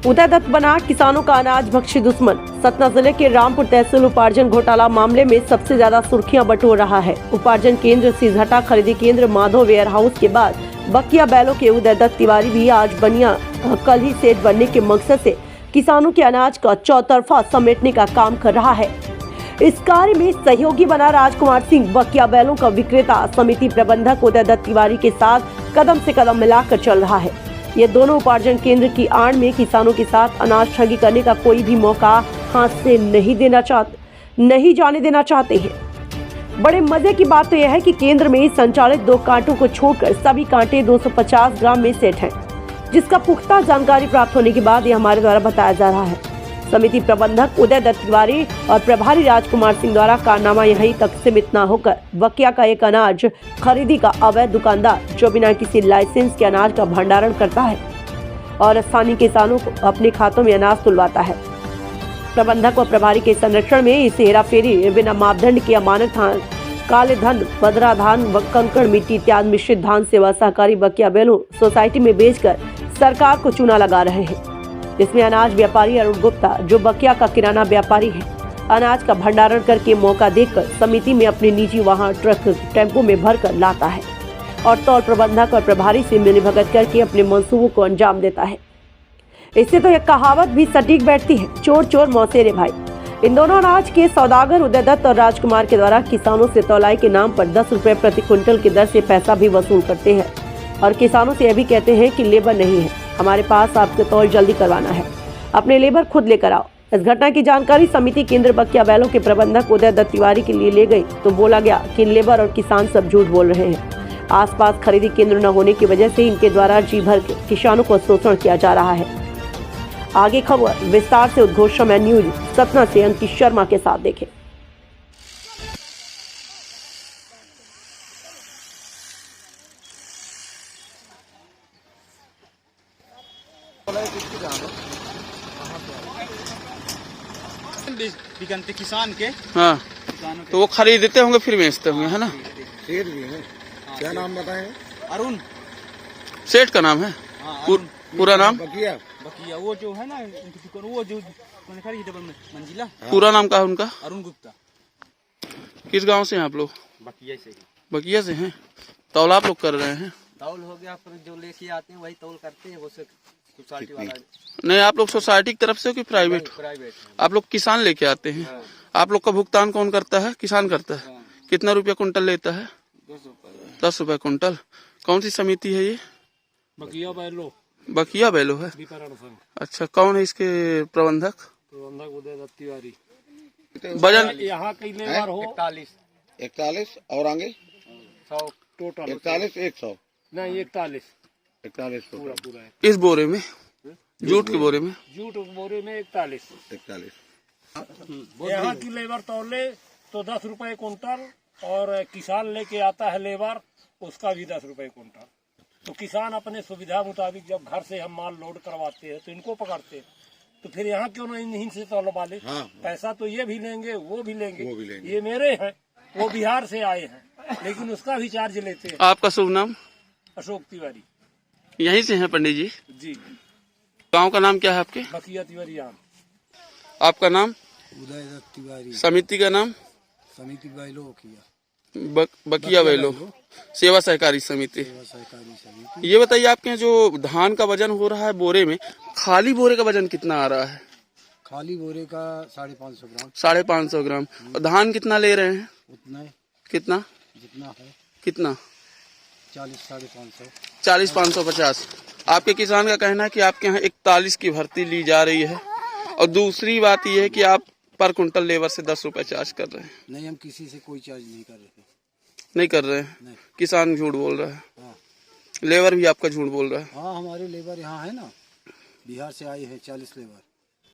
उदय दत्त बना किसानों का अनाज भक्षी दुश्मन। सतना जिले के रामपुर तहसील उपार्जन घोटाला मामले में सबसे ज्यादा सुर्खियां बटोर रहा है। उपार्जन केंद्र सिझटा खरीदी केंद्र माधव वेयर हाउस के बाद बकिया बैलों के उदय दत्त तिवारी भी आज बनिया कल ही सेठ बनने के मकसद से किसानों के अनाज का चौतरफा समेटने का काम कर रहा है। इस कार्य में सहयोगी बना राजकुमार सिंह बकिया बैलों का विक्रेता समिति प्रबंधक उदय दत्त तिवारी के साथ कदम से कदम मिलाकर चल रहा है। ये दोनों उपार्जन केंद्र की आड़ में किसानों के साथ अनाज ठगी करने का कोई भी मौका हाथ से नहीं जाने देना चाहते हैं। बड़े मजे की बात तो यह है कि केंद्र में संचालित 2 कांटों को छोड़कर सभी कांटे 250 ग्राम में सेट हैं, जिसका पुख्ता जानकारी प्राप्त होने के बाद ये हमारे द्वारा बताया जा रहा है। समिति प्रबंधक उदय दत्त तिवारी और प्रभारी राजकुमार सिंह द्वारा कारनामा यहीं तक सीमित न होकर बकिया का एक अनाज खरीदी का अवैध दुकानदार जो बिना किसी लाइसेंस के अनाज का भंडारण करता है और स्थानीय किसानों को अपने खातों में अनाज तुलवाता है। प्रबंधक व प्रभारी के संरक्षण में इस हेराफेरी बिना मापदंड की अमानत धान, काले धन, बदरा धान व कंकड़ मिट्टी इत्यादि मिश्रित धान सेवा सहकारी बकिया बैलों सोसाइटी में बेचकर सरकार को चूना लगा रहे हैं। जिसमें अनाज व्यापारी अरुण गुप्ता जो बकिया का किराना व्यापारी है, अनाज का भंडारण करके मौका देखकर समिति में अपने निजी वाहन ट्रक टेम्पो में भरकर लाता है और तौल प्रबंधक और प्रभारी से मिलीभगत करके अपने मंसूबों को अंजाम देता है। इससे तो यह कहावत भी सटीक बैठती है, चोर चोर मौसेरे भाई। इन दोनों अनाज के सौदागर उदय दत्त और राजकुमार के द्वारा किसानों से तौलाई के नाम पर 10 रुपए प्रति क्विंटल की दर से पैसा भी वसूल करते हैं और किसानों से यह भी कहते हैं कि लेबर नहीं है, हमारे पास आपको तौल जल्दी करवाना है, अपने लेबर खुद लेकर आओ। इस घटना की जानकारी समिति केंद्र बकिया बैलों के प्रबंधक उदय दत्त तिवारी के लिए ले गई तो बोला गया कि लेबर और किसान सब झूठ बोल रहे हैं। आसपास खरीदी केंद्र न होने की वजह से इनके द्वारा जी भर के किसानों को शोषण किया जा रहा है। आगे खबर विस्तार से उद्घोष समय न्यूज सतना से अंकित शर्मा के साथ देखें। किसान के हाँ, तो वो खरीदते होंगे फिर बेचते होंगे, है ना? सेठ भी है। क्या नाम बताएं? अरुण सेठ का नाम है? पूरा नाम? बकिया। बकिया वो जो है ना, वो जो डबल मंजिला। पूरा नाम क्या है उनका? अरुण गुप्ता। किस गांव से हैं आप लोग? बकिया से। बकिया से हैं। तौल आप लोग कर रहे हैं? तौल हो गया, पर जो लेके आते हैं वही तौल करते हैं, वो सोसाइटी वाला। नहीं, आप लोग सोसाइटी की तरफ से हो कि प्राइवेट? प्राइवेट। आप लोग किसान लेके आते हैं? हाँ। आप लोग का भुगतान कौन करता है? किसान करता है। हाँ। कितना रुपया कुंटल लेता है? 10 रुपए कुंटल। कौन सी समिति है ये? बकिया बैलो। बकिया बैलो है। अच्छा, कौन है इसके प्रबंधक? प्रबंधक उदय दत्त तिवारी। वजन यहाँ कई लेबर हो 41 और आगे 100 टोटल। 41 100 नहीं 41 पूरा है। इस बोरे में, जूट के बोरे में, जूट बोरे में 41। यहाँ की लेबर तौले तो 10 रुपए कुंटल और किसान लेके आता है लेबर, उसका भी 10 रुपए कुंटल। तो किसान अपने सुविधा मुताबिक जब घर से हम माल लोड करवाते हैं तो इनको पकड़ते हैं, तो फिर यहाँ क्यों ना इन्हीं से तौलवा ले। पैसा तो ये भी लेंगे वो भी लेंगे। ये मेरे हैं, वो बिहार से आए हैं, लेकिन उसका भी चार्ज लेते हैं। आपका शुभ नाम? अशोक तिवारी। यहीं से हैं पंडित जी? जी। गांव का नाम क्या है आपके? बकिया तिवारी। आपका नाम? उदय दत्त तिवारी। समिति का नाम? समिति बैलो किया। बकिया बैलो सेवा सहकारी समिति। ये बताइए, आपके यहाँ जो धान का वजन हो रहा है बोरे में, खाली बोरे का वजन कितना आ रहा है? खाली बोरे का 550 ग्राम। 550 ग्राम। और धान कितना ले रहे हैं? उतना है। कितना? जितना है। कितना? 40-550। 40-550। आपके किसान का कहना है कि आपके यहाँ 41 की भर्ती ली जा रही है, और दूसरी बात यह है कि आप पर कुंटल लेबर से 10 रुपए चार्ज कर रहे हैं। नहीं, हम किसी से कोई चार्ज नहीं कर रहे। नहीं कर रहे हैं? नहीं। किसान झूठ बोल रहा है। हाँ। लेबर भी आपका झूठ बोल रहा है। हाँ, हमारे लेबर यहाँ है ना, बिहार से आए हैं 40 लेबर।